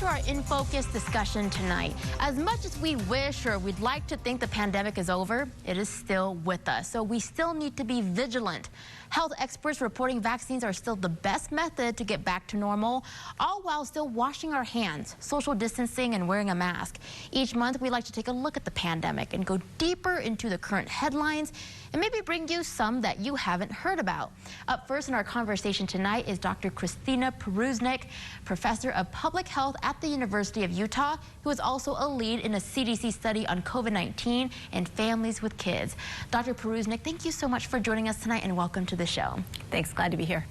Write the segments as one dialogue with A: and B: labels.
A: to our In Focus discussion tonight. As much as we wish or we'd like to think the pandemic is over, it is still with us. So we still need to be vigilant. Health experts reporting vaccines are still the best method to get back to normal, all while still washing our hands, social distancing, and wearing a mask. Each month, we like to take a look at the pandemic and go deeper into the current headlines and maybe bring you some that you haven't heard about. Up first in our conversation tonight is Dr. Christina Porucznik, professor of public health at the University of Utah, who is also a lead in a CDC study on COVID-19 and families with kids. Dr. Porucznik, thank you so much for joining us tonight and welcome to the show.
B: Thanks, glad to be here.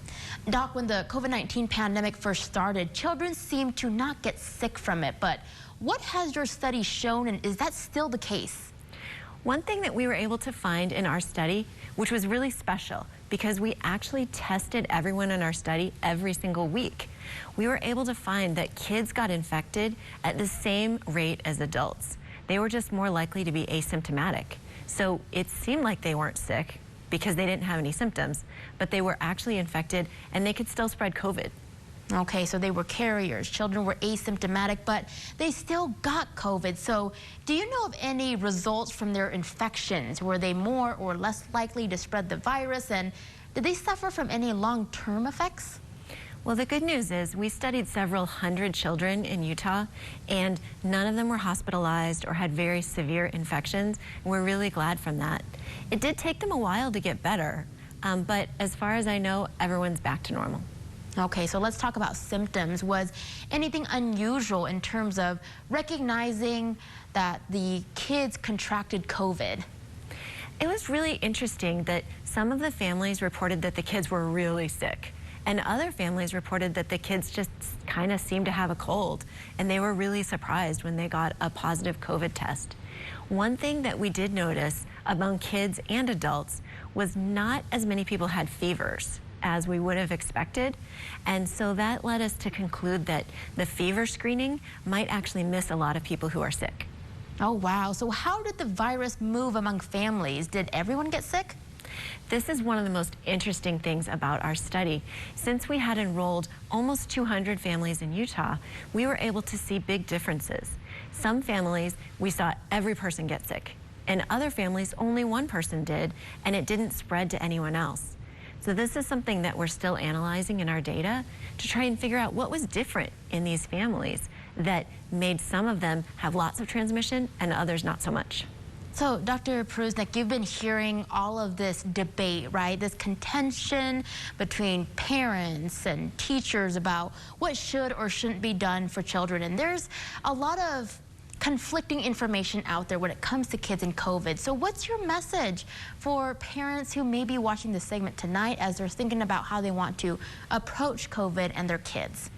A: Doc, when the COVID-19 pandemic first started, children seemed to not get sick from it, but what has your study shown, and is that still the case?
B: One thing that we were able to find in our study, which was really special because we actually tested everyone in our study every single week, we were able to find that kids got infected at the same rate as adults. They were just more likely to be asymptomatic. So it seemed like they weren't sick because they didn't have any symptoms, but they were actually infected and they could still spread COVID.
A: Okay, so they were carriers. Children were asymptomatic, but they still got COVID. So do you know of any results from their infections? Were they more or less likely to spread the virus? And did they suffer from any long-term effects?
B: Well, the good news is we studied several hundred children in Utah, and none of them were hospitalized or had very severe infections. And we're really glad from that. It did take them a while to get better, but as far as I know, everyone's back to normal.
A: Okay, so let's talk about symptoms. Was anything unusual in terms of recognizing that the kids contracted COVID?
B: It was really interesting that some of the families reported that the kids were really sick, and other families reported that the kids just kind of seemed to have a cold, and they were really surprised when they got a positive COVID test. One thing that we did notice among kids and adults was not as many people had fevers as we would have expected. And so that led us to conclude that the fever screening might actually miss a lot of people who are sick.
A: Oh, wow. So how did the virus move among families? Did everyone get sick?
B: This is one of the most interesting things about our study. Since we had enrolled almost 200 families in Utah, we were able to see big differences. Some families, we saw every person get sick. In other families, only one person did, and it didn't spread to anyone else. So this is something that we're still analyzing in our data to try and figure out what was different in these families that made some of them have lots of transmission and others not so much.
A: So, Dr. Porucznik, you've been hearing all of this debate, right? This contention between parents and teachers about what should or shouldn't be done for children. And there's a lot of conflicting information out there when it comes to kids and COVID. So what's your message for parents who may be watching this segment tonight as they're thinking about how they want to approach COVID and their kids?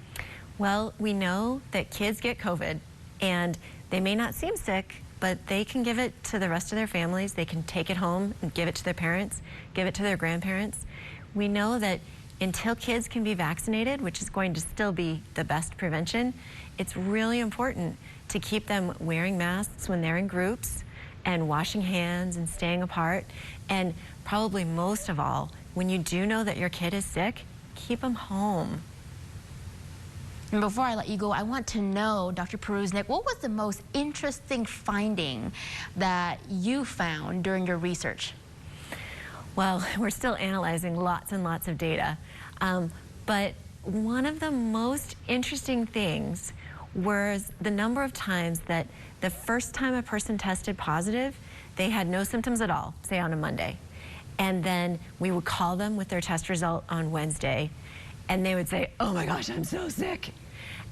B: Well, we know that kids get COVID and they may not seem sick, but they can give it to the rest of their families. They can take it home and give it to their parents, give it to their grandparents. We know that until kids can be vaccinated, which is going to still be the best prevention, it's really important to keep them wearing masks when they're in groups and washing hands and staying apart. And probably most of all, when you do know that your kid is sick, keep them home.
A: And before I let you go, I want to know, Dr. Porucznik, what was the most interesting finding that you found during your research?
B: Well, we're still analyzing lots and lots of data. But one of the most interesting things was the number of times that the first time a person tested positive, they had no symptoms at all, say on a Monday. And then we would call them with their test result on Wednesday, and they would say, oh my gosh, I'm so sick.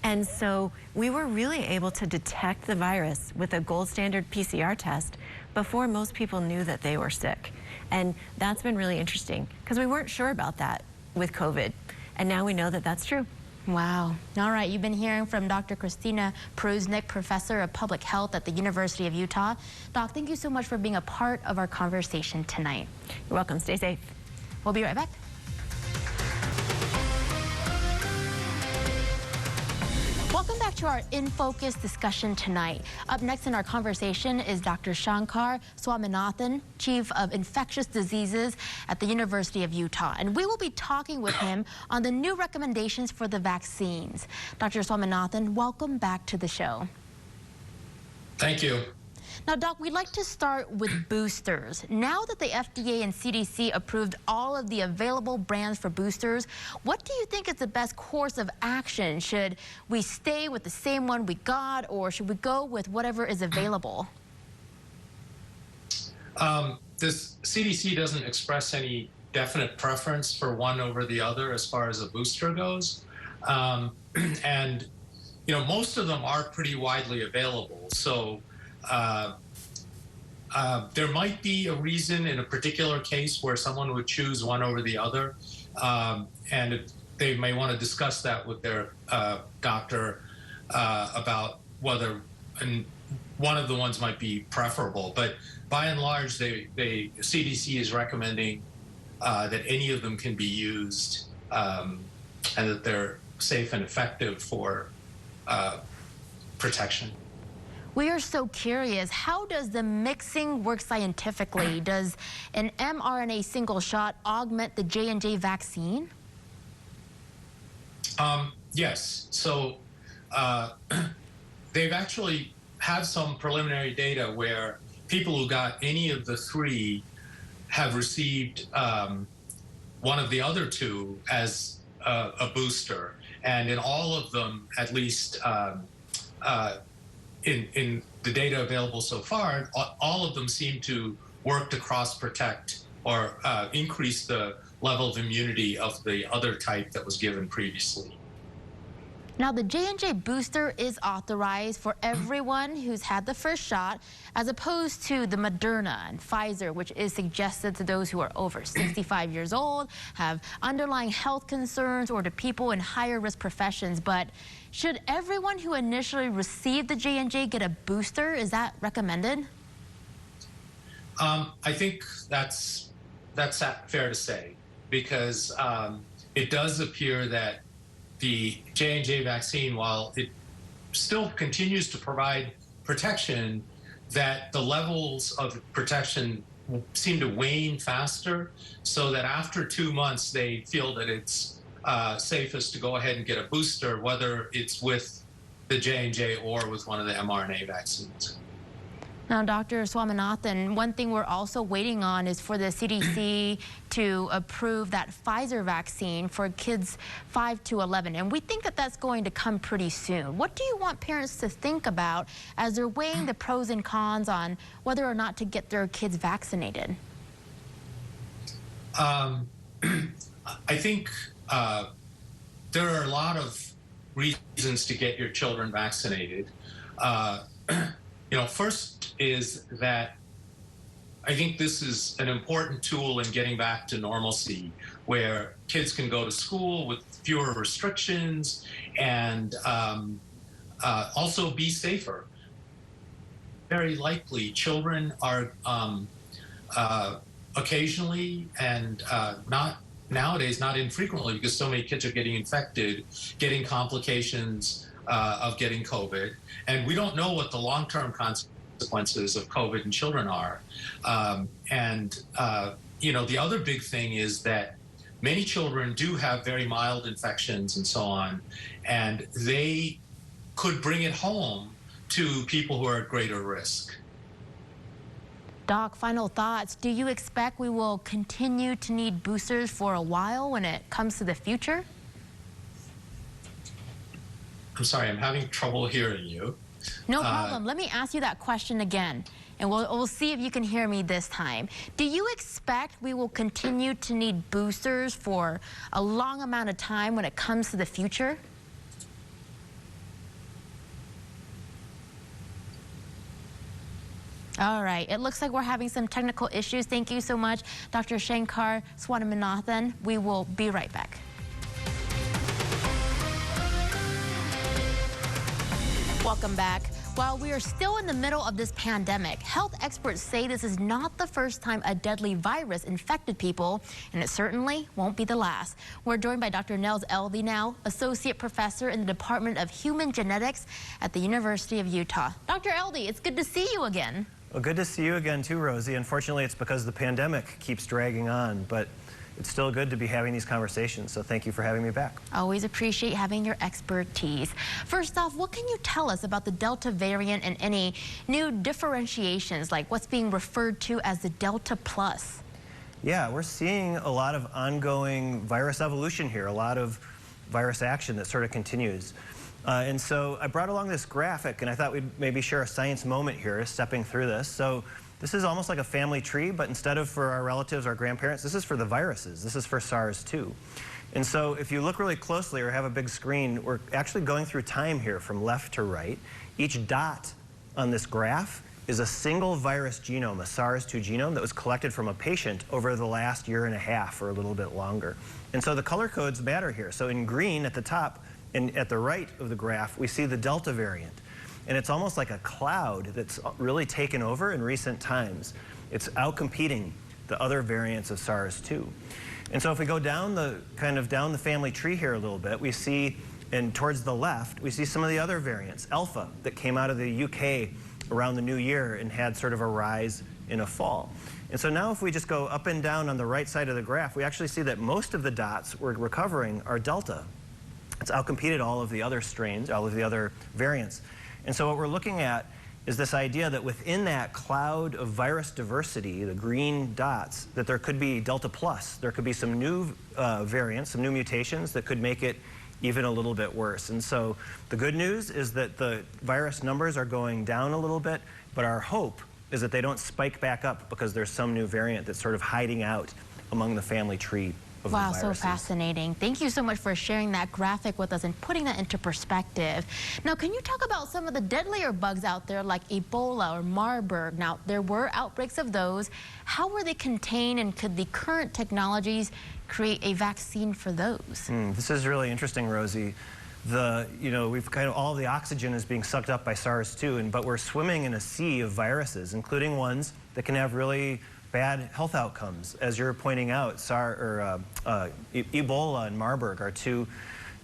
B: And so we were really able to detect the virus with a gold standard PCR test before most people knew that they were sick. And that's been really interesting because we weren't sure about that with COVID. And now we know that that's true.
A: Wow. All right, you've been hearing from Dr. Christina Porucznik, professor of public health at the University of Utah. Doc, thank you so much for being a part of our conversation tonight.
B: You're welcome. Stay safe.
A: We'll be right back. Welcome back to our In Focus discussion tonight. Up next in our conversation is Dr. Sankar Swaminathan, Chief of Infectious Diseases at the University of Utah. And we will be talking with him on the new recommendations for the vaccines. Dr. Swaminathan, welcome back to the show.
C: Thank you.
A: Now, Doc, we'd like to start with boosters. Now that the FDA and CDC approved all of the available brands for boosters, what do you think is the best course of action? Should we stay with the same one we got, or should we go with whatever is available?
C: This CDC doesn't express any definite preference for one over the other as far as a booster goes. And, you know, most of them are pretty widely available. So there might be a reason in a particular case where someone would choose one over the other, and they may want to discuss that with their doctor about whether one of the ones might be preferable. But by and large, CDC is recommending that any of them can be used, and that they're safe and effective for protection.
A: We are so curious, how does the mixing work scientifically? Does an mRNA single shot augment the J&J vaccine?
C: Yes. So they've actually had some preliminary data where people who got any of the three have received one of the other two as a booster. And in all of them, at least in the data available so far, all of them seem to work to cross-protect or increase the level of immunity of the other type that was given previously.
A: Now, the J&J booster is authorized for everyone who's had the first shot, as opposed to the Moderna and Pfizer, which is suggested to those who are over 65 years old, have underlying health concerns, or to people in higher risk professions. But should everyone who initially received the J&J get a booster? Is that recommended?
C: I think that's fair to say, because it does appear that the J&J vaccine, while it still continues to provide protection, that the levels of protection seem to wane faster, so that after 2 months, they feel that it's safest to go ahead and get a booster, whether it's with the J&J or with one of the mRNA vaccines.
A: Now, Dr. Swaminathan, one thing we're also waiting on is for the CDC to approve that Pfizer vaccine for kids 5 to 11. And we think that that's going to come pretty soon. What do you want parents to think about as they're weighing the pros and cons on whether or not to get their kids vaccinated?
C: I think there are a lot of reasons to get your children vaccinated. You know, first is that I think this is an important tool in getting back to normalcy, where kids can go to school with fewer restrictions and also be safer. Very likely, children are occasionally and nowadays not infrequently, because so many kids are getting infected, getting complications of getting COVID. And we don't know what the long-term consequences of COVID in children are. You know, the other big thing is that many children do have very mild infections and so on, and they could bring it home to people who are at greater risk.
A: Doc, final thoughts. Do you expect we will continue to need boosters for a while when it comes to the future?
C: I'm sorry, I'm having trouble hearing you.
A: No problem. Let me ask you that question again, and we'll see if you can hear me this time. Do you expect we will continue to need boosters for a long amount of time when it comes to the future? All right, it looks like we're having some technical issues. Thank you so much, Dr. Sankar Swaminathan. We will be right back. Welcome back. While we are still in the middle of this pandemic, health experts say this is not the first time a deadly virus infected people, and it certainly won't be the last. We're joined by Dr. Nels Elvey now, Associate Professor in the Department of Human Genetics at the University of Utah. Dr. Elvey, it's good to see you again.
D: Well, good to see you again too, Rosie. Unfortunately, it's because the pandemic keeps dragging on, but it's still good to be having these conversations, so thank you for having me back.
A: Always appreciate having your expertise. First off, what can you tell us about the Delta variant and any new differentiations, like what's being referred to as the Delta Plus?
D: Yeah, we're seeing a lot of ongoing virus evolution here, a lot of virus action that sort of continues. And so I brought along this graphic, and I thought we'd maybe share a science moment here, stepping through this. So this is almost like a family tree, but instead of for our relatives, our grandparents, this is for the viruses. This is for SARS-2. And so if you look really closely or have a big screen, we're actually going through time here from left to right. Each dot on this graph is a single virus genome, a SARS-2 genome that was collected from a patient over the last year and a half or a little bit longer. And so the color codes matter here. So in green at the top and at the right of the graph, we see the Delta variant. And it's almost like a cloud that's really taken over in recent times. It's outcompeting the other variants of SARS-2. And so if we go down the down the family tree here a little bit, we see, and towards the left, we see some of the other variants, Alpha, that came out of the UK around the new year and had sort of a rise in a fall. And so now if we just go up and down on the right side of the graph, we actually see that most of the dots we're recovering are Delta. It's outcompeted all of the other strains, all of the other variants. And so what we're looking at is this idea that within that cloud of virus diversity, the green dots, that there could be Delta Plus. There could be some new variants, some new mutations that could make it even a little bit worse. And so the good news is that the virus numbers are going down a little bit, but our hope is that they don't spike back up because there's some new variant that's sort of hiding out among the family tree.
A: Wow, so fascinating. Thank you so much for sharing that graphic with us and putting that into perspective. Now, can you talk about some of the deadlier bugs out there like Ebola or Marburg? Now, there were outbreaks of those. How were they contained, and could the current technologies create a vaccine for those?
D: This is really interesting, Rosie. We've all the oxygen is being sucked up by SARS-2, but we're swimming in a sea of viruses, including ones that can have really bad health outcomes. As you're pointing out, Ebola and Marburg are two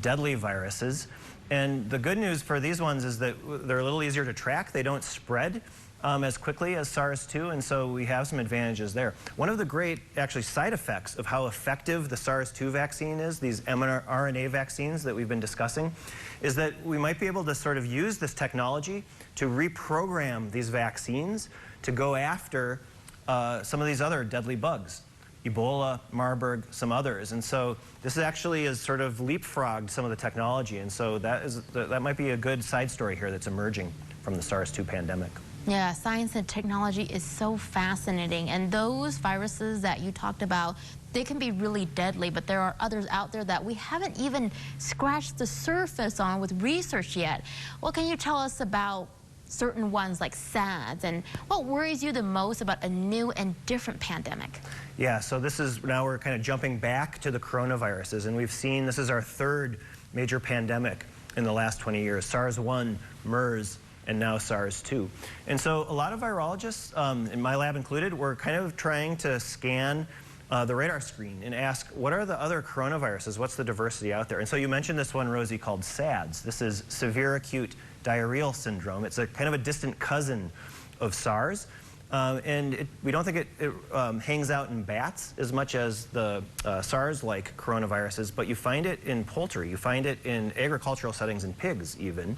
D: deadly viruses. And the good news for these ones is that they're a little easier to track. They don't spread as quickly as SARS-2, and so we have some advantages there. One of the great, actually, side effects of how effective the SARS-2 vaccine is, these mRNA vaccines that we've been discussing, is that we might be able to sort of use this technology to reprogram these vaccines to go after some of these other deadly bugs, Ebola, Marburg, some others. And so this actually is sort of leapfrogged some of the technology. And so that might be a good side story here that's emerging from the SARS-2 pandemic.
A: Yeah, science and technology is so fascinating. And those viruses that you talked about, they can be really deadly, but there are others out there that we haven't even scratched the surface on with research yet. What can you tell us about certain ones like SARS, and what worries you the most about a new and different pandemic?
D: Yeah, so now we're kind of jumping back to the coronaviruses, and we've seen this is our third major pandemic in the last 20 years, SARS-1, MERS, and now SARS-2. And so a lot of virologists, in my lab included, were kind of trying to scan the radar screen and ask, what are the other coronaviruses? What's the diversity out there? And so you mentioned this one, Rosie, called SADS. This is severe acute diarrheal syndrome. It's a kind of a distant cousin of SARS. We don't think it hangs out in bats as much as the SARS-like coronaviruses, but you find it in poultry. You find it in agricultural settings, in pigs even.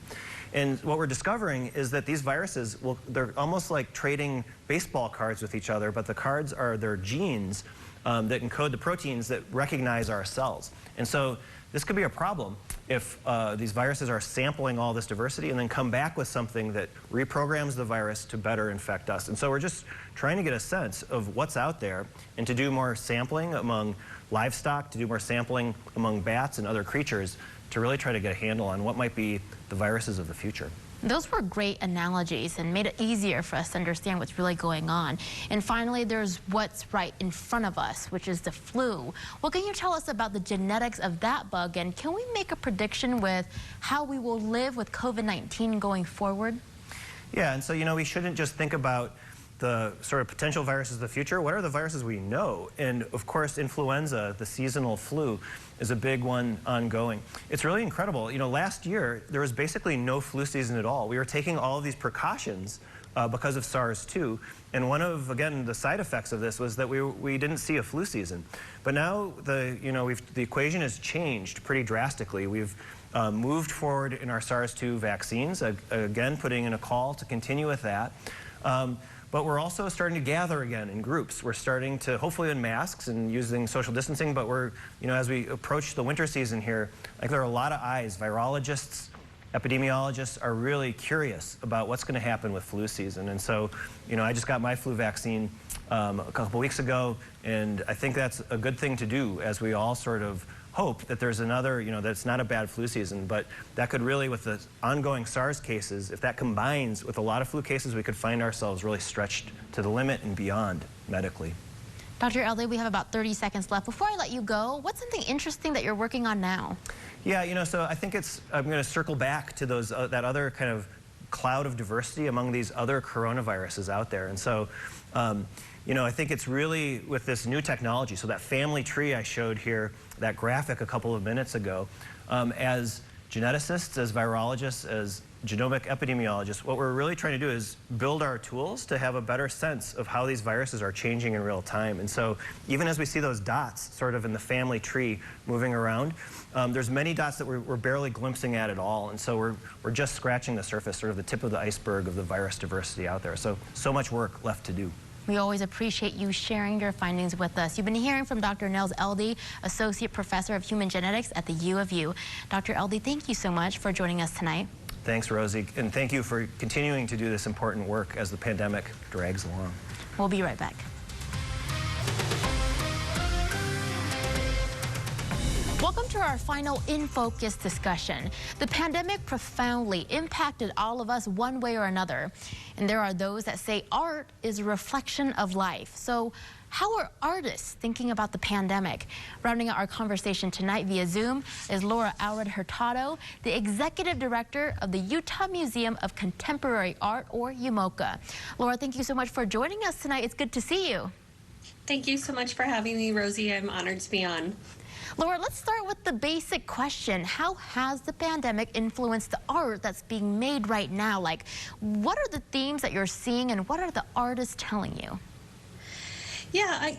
D: And what we're discovering is that these viruses, they're almost like trading baseball cards with each other, but the cards are their genes that encode the proteins that recognize our cells. And so this could be a problem if these viruses are sampling all this diversity and then come back with something that reprograms the virus to better infect us. And so we're just trying to get a sense of what's out there and to do more sampling among livestock, to do more sampling among bats and other creatures to really try to get a handle on what might be the viruses of the future.
A: Those were great analogies and made it easier for us to understand what's really going on. And finally, there's what's right in front of us, which is the flu. What can you tell us about the genetics of that bug, and can we make a prediction with how we will live with COVID-19 going forward?
D: Yeah, and so, we shouldn't just think about the sort of potential viruses of the future. What are the viruses we know? And of course, influenza, the seasonal flu, is a big one ongoing. It's really incredible. Last year, there was basically no flu season at all. We were taking all of these precautions because of SARS-2. And one of, again, the side effects of this was that we didn't see a flu season. But now the equation has changed pretty drastically. We've moved forward in our SARS-2 vaccines, again, putting in a call to continue with that. But we're also starting to gather again in groups. We're starting to, hopefully in masks and using social distancing, but we're, as we approach the winter season here, there are a lot of eyes. Virologists, epidemiologists are really curious about what's going to happen with flu season. And so, I just got my flu vaccine a couple weeks ago, and I think that's a good thing to do as we all sort of hope that there's another, that it's not a bad flu season, but that could really, with the ongoing SARS cases, if that combines with a lot of flu cases, we could find ourselves really stretched to the limit and beyond medically.
A: Dr. Eldy, we have about 30 seconds left. Before I let you go, what's something interesting that you're working on now?
D: Yeah, so I think I'm going to circle back to those that other kind of cloud of diversity among these other coronaviruses out there. And so, I think it's really with this new technology, so that family tree I showed here, that graphic a couple of minutes ago, as geneticists, as virologists, as genomic epidemiologists, what we're really trying to do is build our tools to have a better sense of how these viruses are changing in real time. And so even as we see those dots sort of in the family tree moving around, there's many dots that we're barely glimpsing at all. And so we're just scratching the surface, sort of the tip of the iceberg of the virus diversity out there. So much work left to do.
A: We always appreciate you sharing your findings with us. You've been hearing from Dr. Nels Eldy, Associate Professor of Human Genetics at the U of U. Dr. Eldy, thank you so much for joining us tonight.
D: Thanks, Rosie, and thank you for continuing to do this important work as the pandemic drags along.
A: We'll be right back. Welcome to our final In Focus discussion. The pandemic profoundly impacted all of us one way or another. And there are those that say art is a reflection of life. So how are artists thinking about the pandemic? Rounding out our conversation tonight via Zoom is Laura Alred Hurtado, the Executive Director of the Utah Museum of Contemporary Art, or UMOCA. Laura, thank you so much for joining us tonight. It's good to see you.
E: Thank you so much for having me, Rosie. I'm honored to be on.
A: Laura, let's start with the basic question. How has the pandemic influenced the art that's being made right now? Like, what are the themes that you're seeing and what are the artists telling you?
E: Yeah, I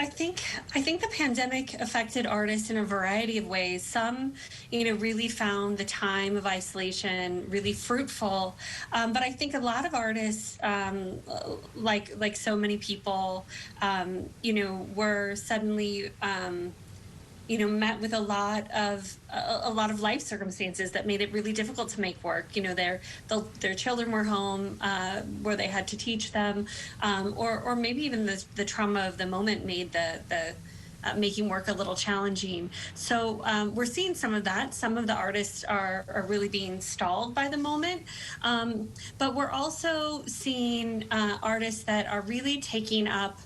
E: think the pandemic affected artists in a variety of ways. Some, really found the time of isolation really fruitful. But I think a lot of artists, like so many people, were suddenly met with a lot of life circumstances that made it really difficult to make work. Their children were home, where they had to teach them, or maybe even the trauma of the moment made the making work a little challenging. So we're seeing some of that. Some of the artists are really being stalled by the moment, but we're also seeing artists that are really taking up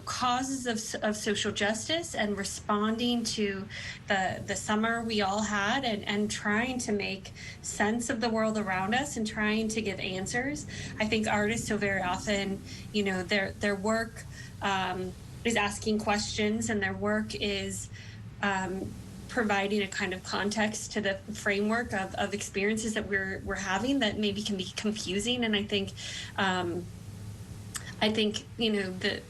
E: causes of social justice and responding to the summer we all had and trying to make sense of the world around us and trying to give answers. I think artists so very often, their work is asking questions, and their work is providing a kind of context to the framework of experiences that we're having that maybe can be confusing. And I think the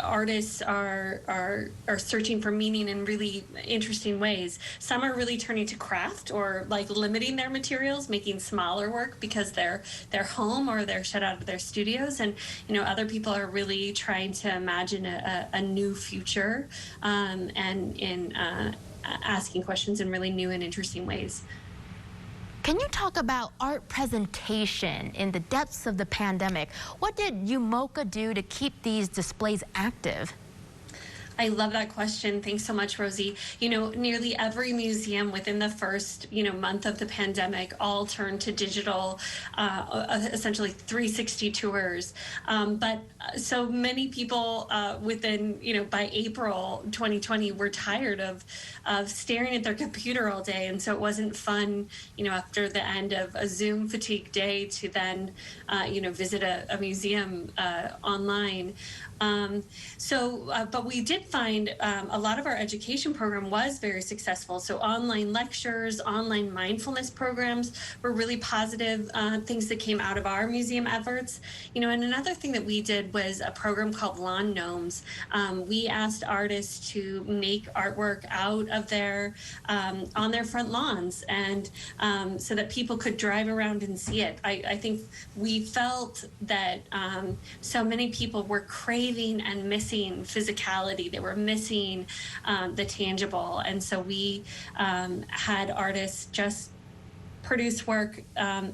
E: artists are searching for meaning in really interesting ways. Some are really turning to craft, or like limiting their materials, making smaller work because they're home or they're shut out of their studios. And other people are really trying to imagine a new future, and in asking questions in really new and interesting ways.
A: Can you talk about art presentation in the depths of the pandemic? What did UMOCA do to keep these displays active?
E: I love that question. Thanks so much, Rosie. Nearly every museum within the first, month of the pandemic all turned to digital, essentially 360 tours. But so many people within, by April 2020, were tired of of staring at their computer all day. And so it wasn't fun, after the end of a Zoom fatigue day to then, visit a museum online. But we did find a lot of our education program was very successful. So online lectures, online mindfulness programs were really positive things that came out of our museum efforts. And another thing that we did was a program called Lawn Gnomes. We asked artists to make artwork out of on their front lawns, and so that people could drive around and see it. I think we felt that so many people were craving and missing physicality. They were missing the tangible. And so we had artists just produce work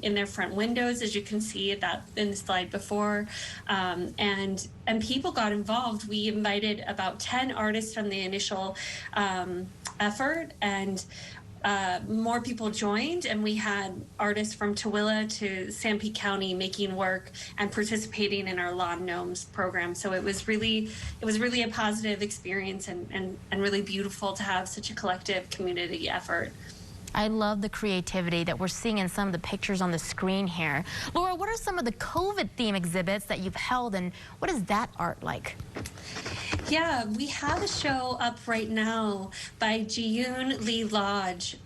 E: in their front windows, as you can see that in the slide before, and people got involved. We invited about 10 artists from the initial effort, and more people joined, and we had artists from Tooele to Sanpete County making work and participating in our Lawn Gnomes program. So it was really a positive experience, and really beautiful to have such a collective community effort.
A: I love the creativity that we're seeing in some of the pictures on the screen here. Laura, what are some of the COVID theme exhibits that you've held, and what is that art like?
E: Yeah, we have a show up right now by Nguyen Lee Lodge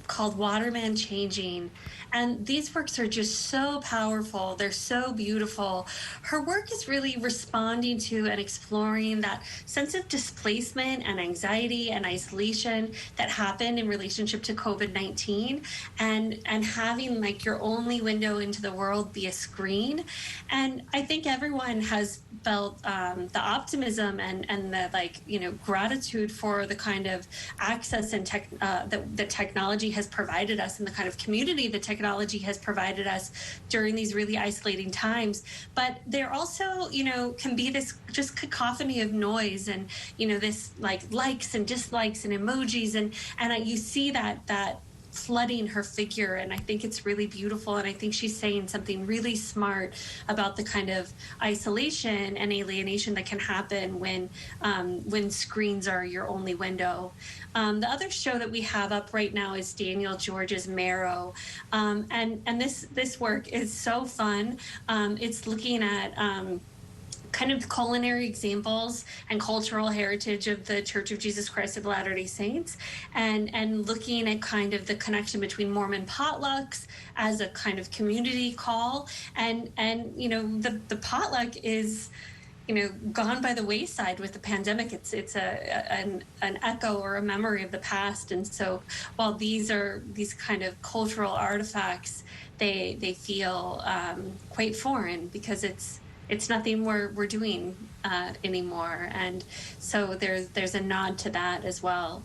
E: called Waterman Changing. And these works are just so powerful. They're so beautiful. Her work is really responding to and exploring that sense of displacement and anxiety and isolation that happened in relationship to COVID-19, and having like your only window into the world be a screen. And I think everyone has felt the optimism and the gratitude for the kind of access and that technology has provided us, and the kind of community that technology has provided us during these really isolating times. But there also, can be this just cacophony of noise, and this likes and dislikes and emojis, and you see that flooding her figure, and I think it's really beautiful, and I think she's saying something really smart about the kind of isolation and alienation that can happen when screens are your only window. The other show that we have up right now is Daniel George's Marrow, and this work is so fun. It's looking at kind of culinary examples and cultural heritage of the Church of Jesus Christ of Latter-day Saints, and looking at kind of the connection between Mormon potlucks as a kind of community call, and the potluck is gone by the wayside with the pandemic. It's an echo or a memory of the past, and so while these kind of cultural artifacts, they feel quite foreign because it's nothing we're doing anymore, and so there's a nod to that as well.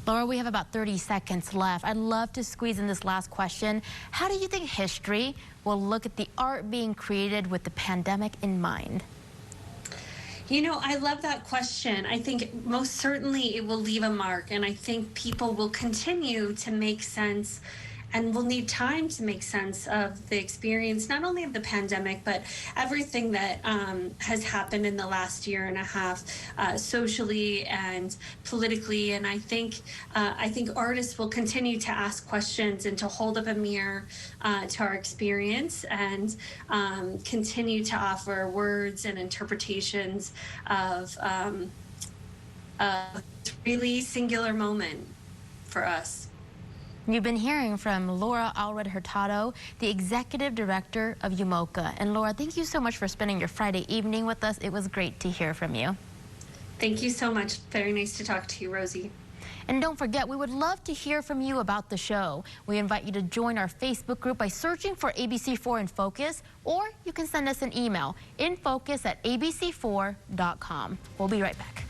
A: Laura, we have about 30 seconds left. I'd love to squeeze in this last question. How do you think history will look at the art being created with the pandemic in mind?
E: I love that question. I think most certainly it will leave a mark, and I think people will continue to make sense, and we'll need time to make sense of the experience, not only of the pandemic, but everything that has happened in the last year and a half, socially and politically. And I think artists will continue to ask questions and to hold up a mirror to our experience, and continue to offer words and interpretations of a really singular moment for us.
A: You've been hearing from Laura Allred-Hurtado, the Executive Director of UMOCA. And Laura, thank you so much for spending your Friday evening with us. It was great to hear from you.
E: Thank you so much. Very nice to talk to you, Rosie.
A: And don't forget, we would love to hear from you about the show. We invite you to join our Facebook group by searching for ABC4 In Focus, or you can send us an email, infocus@abc4.com. We'll be right back.